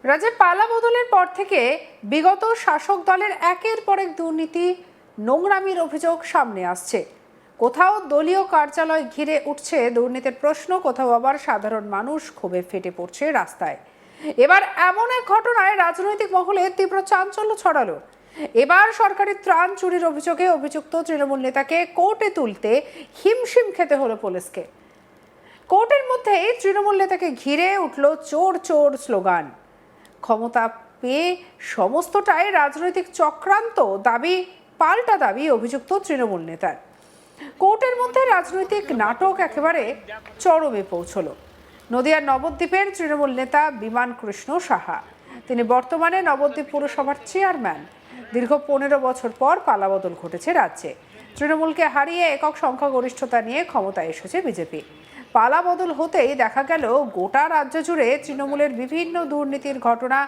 রাজ্যে পালা বদলের পর থেকে বিগত শাসক দলের একের পর এক দুর্নীতি নোংরামির অভিযোগ সামনে আসছে। কোথাও দলীয় কার্যালয় ঘিরে উঠছে দুর্নীতির প্রশ্ন, কোথাও আবার সাধারণ মানুষ ক্ষোভে ফেটে পড়ছে রাস্তায়। এবার এমন এক ঘটনায় রাজনৈতিক মহলে তীব্র চাঞ্চল্য ছড়ালো। এবার সরকারি ত্রাণ চুরির অভিযোগে অভিযুক্ত তৃণমূল নেতাকে কোর্টে তুলতে হিমশিম খেতে হলো পুলিশকে। কোর্টের মধ্যেই তৃণমূল নেতাকে ঘিরে উঠল চোর চোর স্লোগান। ক্ষমতা পেয়ে সমস্তটাই রাজনৈতিক চক্রান্ত দাবি, পাল্টা দাবি অভিযুক্ত তৃণমূল নেতার। কোর্টের মধ্যে রাজনৈতিক নাটক একেবারে চরমে পৌঁছল। নদিয়ার নবদ্বীপের তৃণমূল নেতা বিমান কৃষ্ণ সাহা, তিনি বর্তমানে নবদ্বীপ পুরসভার চেয়ারম্যান। দীর্ঘ 15 বছর পর পালাবদল ঘটেছে রাজ্যে। তৃণমূলকে হারিয়ে একক সংখ্যাগরিষ্ঠতা নিয়ে ক্ষমতায় এসেছে বিজেপি। পালা বদল হতেই দেখা গেল গোটা রাজ্য জুড়ে তৃণমূলের বিভিন্ন দুর্নীতির ঘটনা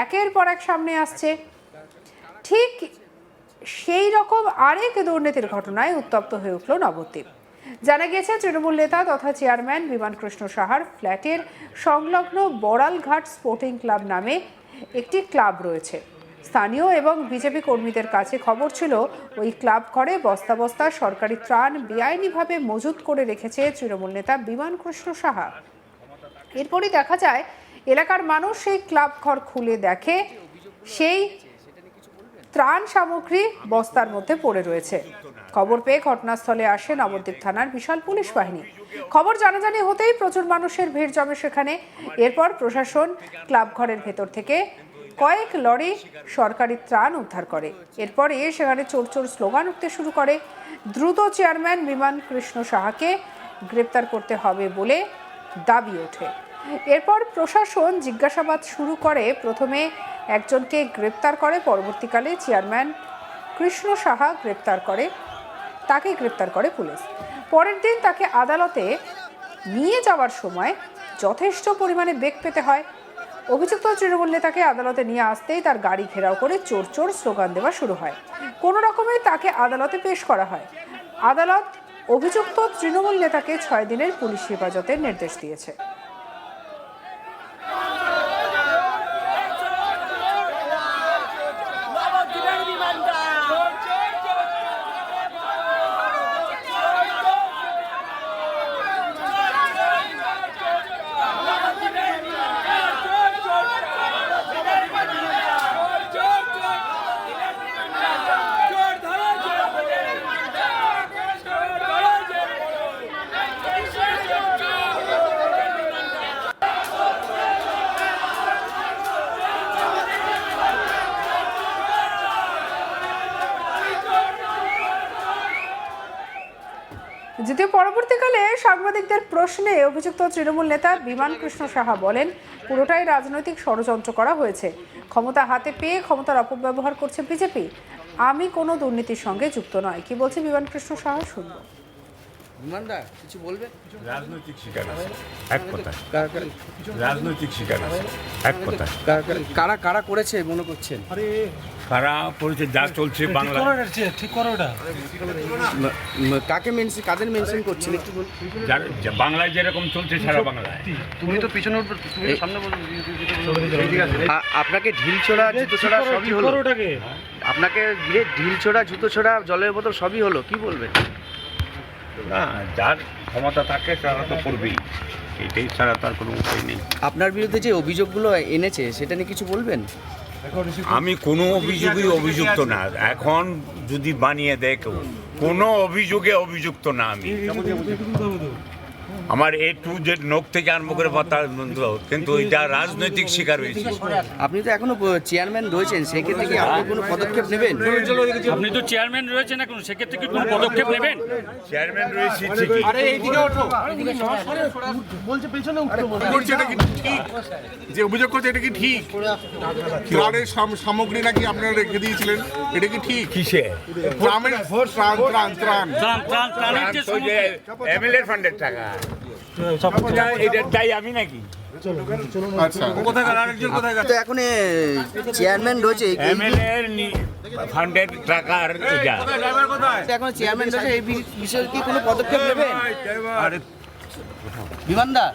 একের পর এক সামনে আসছে। ঠিক সেই রকম আরেক দুর্নীতির ঘটনায় উত্তপ্ত হয়ে উঠল নবদ্বীপ। জানা গিয়েছে, তৃণমূল নেতা তথা চেয়ারম্যান বিমান কৃষ্ণ সাহার ফ্ল্যাটের সংলগ্ন বড়ালঘাট স্পোর্টিং ক্লাব নামে একটি ক্লাব রয়েছে। স্থানীয় এবং বিজেপি কর্মীদের কাছে খবর ছিল, ওই ক্লাব ঘরে বস্তা বস্তা সরকারি ত্রাণ বেআইনিভাবে মজুত করে রেখেছে তৃণমূল নেতা বিমান কৃষ্ণ সাহা। এরপরই দেখা যায় এলাকার মানুষ সেই ক্লাব ঘর খুলে দেখে সেই ত্রাণ সামগ্রী বস্তার মধ্যে পড়ে রয়েছে। খবর পেয়ে ঘটনাস্থলে আসে নবদ্বীপ থানার বিশাল পুলিশ বাহিনী। খবর জানাজানি হতেই প্রচুর মানুষের ভিড় জমে সেখানে। এরপর প্রশাসন ক্লাব ঘরের ভেতর থেকে কয়েক লরি সরকারি ত্রাণ উদ্ধার করে। এরপরে সেখানে চোর চোর স্লোগান উঠতে শুরু করে। দ্রুত চেয়ারম্যান বিমান কৃষ্ণ সাহাকে গ্রেপ্তার করতে হবে বলে দাবি ওঠে। এরপর প্রশাসন জিজ্ঞাসাবাদ শুরু করে। প্রথমে একজনকে গ্রেপ্তার করে, পরবর্তীকালে চেয়ারম্যান কৃষ্ণ সাহা তাকে গ্রেপ্তার করে পুলিশ। পরের দিন তাকে আদালতে নিয়ে যাওয়ার সময় যথেষ্ট পরিমাণে বেগ পেতে হয়। অভিযুক্ত তৃণমূল নেতাকে আদালতে নিয়ে আসতেই তার গাড়ি ঘেরাও করে চোর চোর স্লোগান দেওয়া শুরু হয়। কোনো রকমে তাকে আদালতে পেশ করা হয়। আদালত অভিযুক্ত তৃণমূল নেতাকে 6 দিনের পুলিশ হেফাজতের নির্দেশ দিয়েছে। যদিও পরবর্তীকালে সাংবাদিকদের প্রশ্নে অভিযুক্ত তৃণমূল নেতা বিমান কৃষ্ণ সাহা বলেন, পুরোটাই রাজনৈতিক ষড়যন্ত্র করা হয়েছে। ক্ষমতা হাতে পেয়ে ক্ষমতার অপব্যবহার করছে বিজেপি। আমি কোনো দুর্নীতির সঙ্গে যুক্ত নয়। কি বলছে বিমান কৃষ্ণ সাহা শুনবো। বিমানদা কিছু বলবে? রাজনৈতিক শিকার আছে এক কথা, রাজনৈতিক শিকার আছে এক কথা। কারা কারা করেছে মনে করছেন? কারা করেছে যা চলছে বাংলা ঠিক করো ওটা। কাকে মেনশন, কাদের মেনশন করছেন একটু বলুন। বাংলায় যেরকম চলছে সারা বাংলায়। তুমি তো পিছনে উঠবে, তুমি সামনে বলো। আপনাকে ঢিল ছোড়া, জুতো ছোড়া সবই হলো। আপনাকে ঘিরে ঢিল ছোড়া, জুতো ছোড়া, জলের বোতল সবই হলো, কি বলবেন? না, যার ক্ষমতা থাকে তারা তো করবেই, এটাই ছাড়া তার কোনো উপায় নেই। আপনার বিরুদ্ধে যে অভিযোগগুলো এনেছে সেটা নিয়ে কিছু বলবেন? আমি কোনো অভিযোগই অভিযুক্ত না। এখন যদি বানিয়ে দেয় কেউ, কোনো অভিযোগে অভিযুক্ত না আমি। আমার A to Z নখ থেকে আরম্ভ করে পাতা, কিন্তু এটা রাজনৈতিক শিকার হয়েছে। আপনি তো এখনো চেয়ারম্যান রয়েছেন, সেক্ষেত্রে কি আপনি কোনো পদক্ষেপ নেবেন? আপনি তো চেয়ারম্যান রয়েছেন, এখন সেক্ষেত্রে কি কোনো পদক্ষেপ নেবেন? চেয়ারম্যান রয়েছে ঠিকই। যে অভিযোগ করছে এটা কি ঠিক? ত্রাণের সামগ্রী নাকি আপনারা রেখে দিয়েছিলেন, এটা কি ঠিক? কিসে? এমএলএ ফান্ডের টাকা, এটা চাই আমি নাকি? তো এখন চেয়ারম্যান রয়েছে, এমএলএ ফান্ডের টাকার এখন চেয়ারম্যান রয়েছে, এই বিষয়ে কি কোনো পদক্ষেপ নেবেন? বিমানদা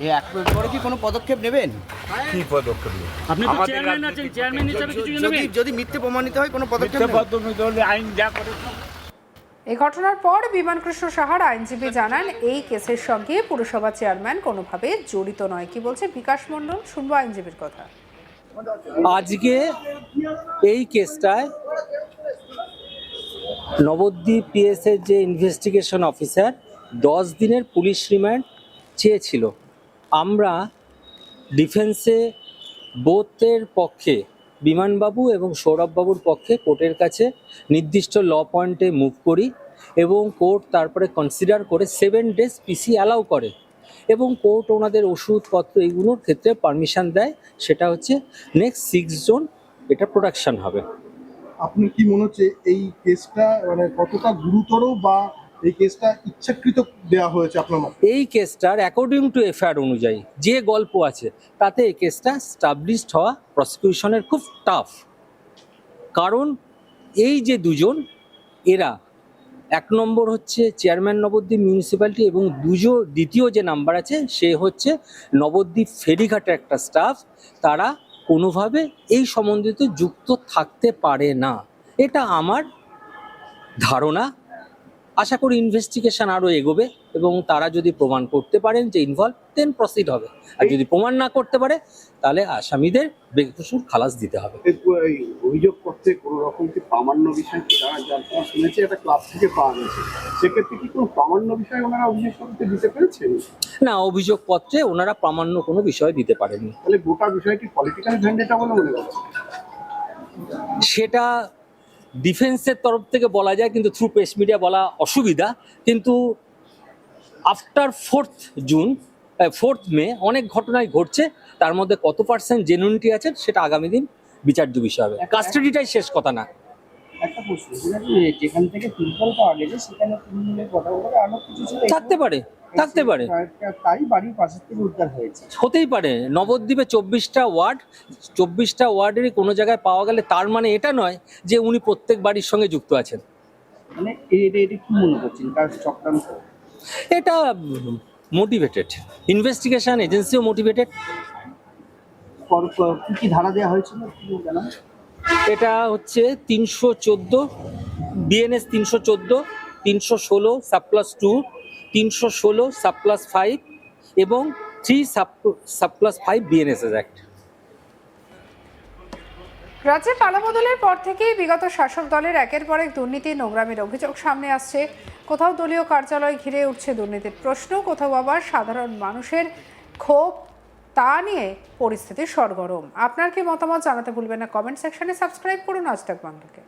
এই একটু পরে কি কোনো পদক্ষেপ নেবেন? কি পদক্ষেপ নেব? আপনি তো আমাদের চেয়ারম্যান আছেন, রাজনীতি- চেয়ারম্যান হিসাবে কিছু যদি নেবেন? যদি মিথ্যে প্রমাণিত হয় কোনো পদক্ষেপ মিথ্যা নেবেন? পদক্ষেপ হলে আইন যা করে এই ঘটনার পর বিমানকৃষ্ণ সাহার আইনজীবী জানান এই কেসের সঙ্গে পুরসভা চেয়ারম্যান কোনোভাবে জড়িত নয়। কি বলছে বিকাশ মণ্ডল, শুনবো আইনজীবীর কথা। আজকে এই কেসটায় নবদ্বীপ পিএসের যে ইনভেস্টিগেশন অফিসার 10 দিনের পুলিশ রিমান্ড চেয়েছিল। আমরা ডিফেন্সে বোথের পক্ষে বিমানবাবু এবং সৌরভবাবুর পক্ষে কোর্টের কাছে নির্দিষ্ট ল পয়েন্টে মুভ করি এবং কোর্ট তারপরে কনসিডার করে 7 ডেজ পিসি অ্যালাউ করে এবং কোর্ট ওনাদের ওষুধপত্র এইগুলোর ক্ষেত্রে পারমিশন দেয়। সেটা হচ্ছে নেক্সট 6 জুন এটা প্রোডাকশন হবে। আপনার কি মনে হচ্ছে এই কেসটা মানে কতটা গুরুতর, বা এই কেসটা ইচ্ছাকৃত দেওয়া হয়েছে আপনার মতে? এই কেসটার অ্যাকর্ডিং টু এফআইআর অনুযায়ী যে গল্প আছে তাতে এই কেসটা স্টাবলিশড হওয়া প্রসিকিউশনের খুব টাফ। কারণ এই যে দুজন, এরা 1 নম্বর হচ্ছে চেয়ারম্যান নবদ্বীপ মিউনিসিপ্যালিটি এবং দ্বিতীয় যে নাম্বার আছে সে হচ্ছে নবদ্বীপ ফেরিঘাটের একটা স্টাফ। তারা কোনোভাবে এই সম্বন্ধিত যুক্ত থাকতে পারে না, এটা আমার ধারণা। আশা করি ইনভেস্টিগেশন আরও এগোবে এবং তারা যদি প্রমাণ করতে পারেন যে ইনভলভ, দেন প্রসিড হবে। আর যদি প্রমাণ না করতে পারে তাহলে আসামিদের বেকসুর খালাস দিতে হবে। এই অভিযোগপত্রে কোনো রকম কি প্রামাণ্য বিষয় কি যারা শুনেছি একটা ক্লাব থেকে পাওয়া গেছে, সেক্ষেত্রে কি কোনো প্রামাণ্য বিষয় ওনারা অভিযোগপত্রে দিতে পেরেছেন? না, অভিযোগপত্রে ওনারা প্রামাণ্য কোনো বিষয় দিতে পারেননি। তাহলে গোটা বিষয়টি পলিটিক্যাল ভেন্ডেটা বলে মনে করছে? সেটা ডিফেন্সের তরফ থেকে বলা যায়, কিন্তু থ্রু প্রেস মিডিয়া বলা অসুবিধা। কিন্তু আফটার 4th মে অনেক ঘটনাই ঘটছে, তার মধ্যে কত পার্সেন্ট জেনুইনিটি আছে সেটা আগামী দিন বিচার্য বিষয় হবে। কাস্টাডিটাই শেষ কথা না। একটা প্রশ্ন, যেখান থেকে ফুটবল পাওয়া গেছে সেখানে তৃণমূলের কথা বলে আরো কিছু ছিল? থাকতে পারে। তাই বাড়ির পাশের থেকে উদ্ধার হয়েছে। হতেই পারে। নবদ্বীপে 24টা ওয়ার্ডেরই কোনো জায়গায় পাওয়া গেলে তার মানে এটা নয় যে উনি প্রত্যেক বাড়ির সঙ্গে যুক্ত আছেন। মানে এটা কি মনে করছেন, কার চক্রান্ত? এটা মোটিভেটেড, ইনভেস্টিগেশন এজেন্সিও মোটিভেটেড। কি ধারা দেওয়া হয়েছিল জানান? এটা হচ্ছে 314 বিএনএস 314, 316 সাবপ্লাস 2, 316 সাবপ্লাস 5 এবং 3 সাবপ্লাস 5 বিএনএসএস অ্যাক্ট। রাজ্যে পালাবদলের পর থেকেই বিগত শাসক দলের একের পর এক দুর্নীতি নোংরামির অভিযোগ সামনে আসছে। কোথাও দলীয় কার্যালয় ঘিরে উঠছে দুর্নীতির প্রশ্ন, কোথাও আবার সাধারণ মানুষের ক্ষোভ, তা নিয়ে পরিস্থিতি সরগরম। আপনার কি মতামত জানাতে ভুলবেন না কমেন্ট সেকশনে। সাবস্ক্রাইব করুন আজ তাক বাংলাকে।